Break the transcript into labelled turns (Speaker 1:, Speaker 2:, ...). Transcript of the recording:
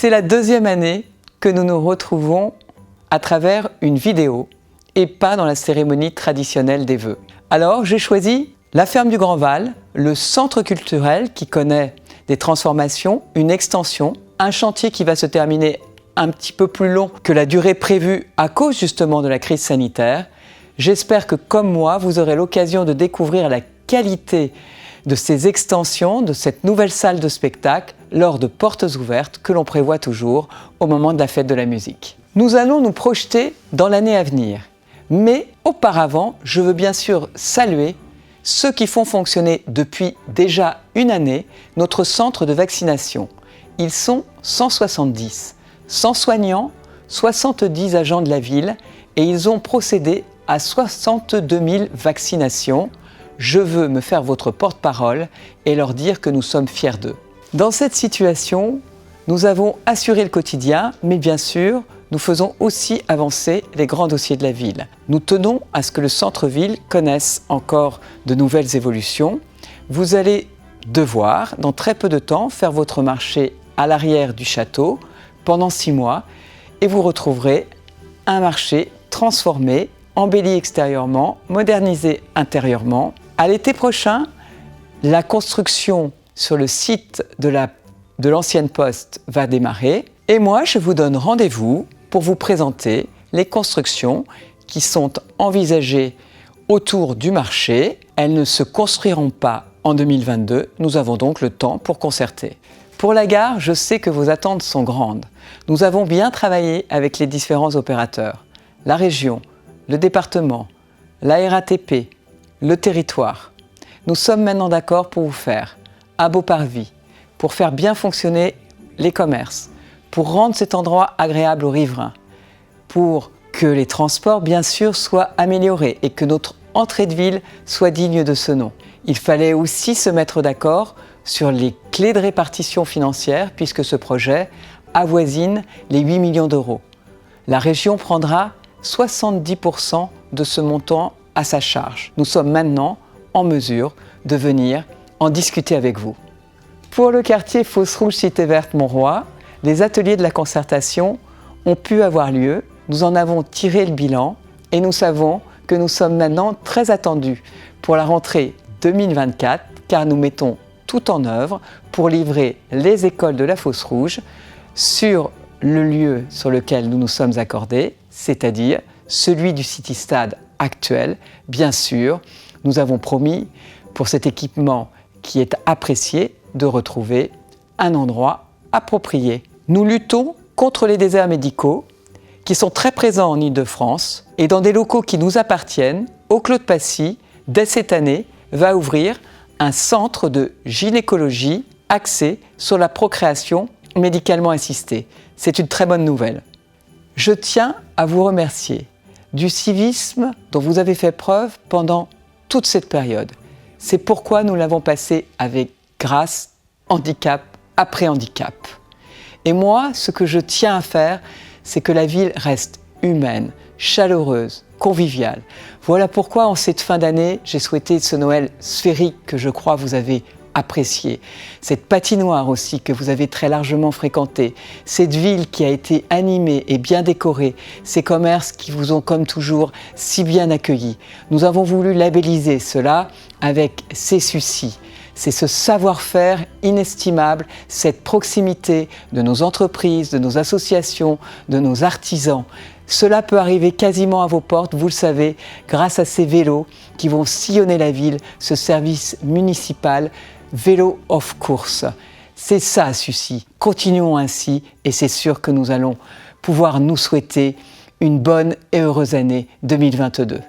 Speaker 1: c'est la deuxième année que nous nous retrouvons à travers une vidéo et pas dans la cérémonie traditionnelle des vœux. Alors j'ai choisi la ferme du Grand Val, le centre culturel qui connaît des transformations, une extension, un chantier qui va se terminer un petit peu plus long que la durée prévue à cause justement de la crise sanitaire. J'espère que comme moi, vous aurez l'occasion de découvrir la qualité de ces extensions, de cette nouvelle salle de spectacle lors de portes ouvertes que l'on prévoit toujours au moment de la fête de la musique. Nous allons nous projeter dans l'année à venir. Mais auparavant, je veux bien sûr saluer ceux qui font fonctionner depuis déjà une année notre centre de vaccination. Ils sont 170, 100 soignants, 70 agents de la ville et ils ont procédé à 62 000 vaccinations. Je veux me faire votre porte-parole et leur dire que nous sommes fiers d'eux. Dans cette situation, nous avons assuré le quotidien, mais bien sûr, nous faisons aussi avancer les grands dossiers de la ville. Nous tenons à ce que le centre-ville connaisse encore de nouvelles évolutions. Vous allez devoir, dans très peu de temps, faire votre marché à l'arrière du château pendant 6 mois et vous retrouverez un marché transformé, embelli extérieurement, modernisé intérieurement. À l'été prochain, la construction sur le site de l'ancienne poste va démarrer et moi je vous donne rendez-vous pour vous présenter les constructions qui sont envisagées autour du marché. Elles ne se construiront pas en 2022, nous avons donc le temps pour concerter. Pour la gare, je sais que vos attentes sont grandes. Nous avons bien travaillé avec les différents opérateurs, la région, le département, la RATP, le territoire. Nous sommes maintenant d'accord pour vous faire un beau parvis, pour faire bien fonctionner les commerces, pour rendre cet endroit agréable aux riverains, pour que les transports, bien sûr, soient améliorés et que notre entrée de ville soit digne de ce nom. Il fallait aussi se mettre d'accord sur les clés de répartition financière puisque ce projet avoisine les 8 millions d'euros. La région prendra 70% de ce montant à sa charge. Nous sommes maintenant en mesure de venir en discuter avec vous. Pour le quartier Fosse Rouge Cité Verte Montroy, les ateliers de la concertation ont pu avoir lieu. Nous en avons tiré le bilan et nous savons que nous sommes maintenant très attendus pour la rentrée 2024 car nous mettons tout en œuvre pour livrer les écoles de la Fosse Rouge sur le lieu sur lequel nous nous sommes accordés, c'est-à-dire celui du City Stade actuel. Bien sûr, nous avons promis pour cet équipement qui est apprécié de retrouver un endroit approprié. Nous luttons contre les déserts médicaux qui sont très présents en Île-de-France et dans des locaux qui nous appartiennent, au Clos de Passy, dès cette année, va ouvrir un centre de gynécologie axé sur la procréation médicalement assistée. C'est une très bonne nouvelle. Je tiens à vous remercier du civisme dont vous avez fait preuve pendant toute cette période. C'est pourquoi nous l'avons passé avec grâce, handicap après handicap. Et moi, ce que je tiens à faire, c'est que la ville reste humaine, chaleureuse, conviviale. Voilà pourquoi en cette fin d'année, j'ai souhaité ce Noël sphérique que je crois vous avez apprécié. Cette patinoire aussi que vous avez très largement fréquentée. Cette ville qui a été animée et bien décorée. Ces commerces qui vous ont comme toujours si bien accueillis. Nous avons voulu labelliser cela avec ces soucis. C'est ce savoir-faire inestimable, cette proximité de nos entreprises, de nos associations, de nos artisans. Cela peut arriver quasiment à vos portes, vous le savez, grâce à ces vélos qui vont sillonner la ville, ce service municipal, vélo off course. C'est ça, Sucy. Continuons ainsi et c'est sûr que nous allons pouvoir nous souhaiter une bonne et heureuse année 2022.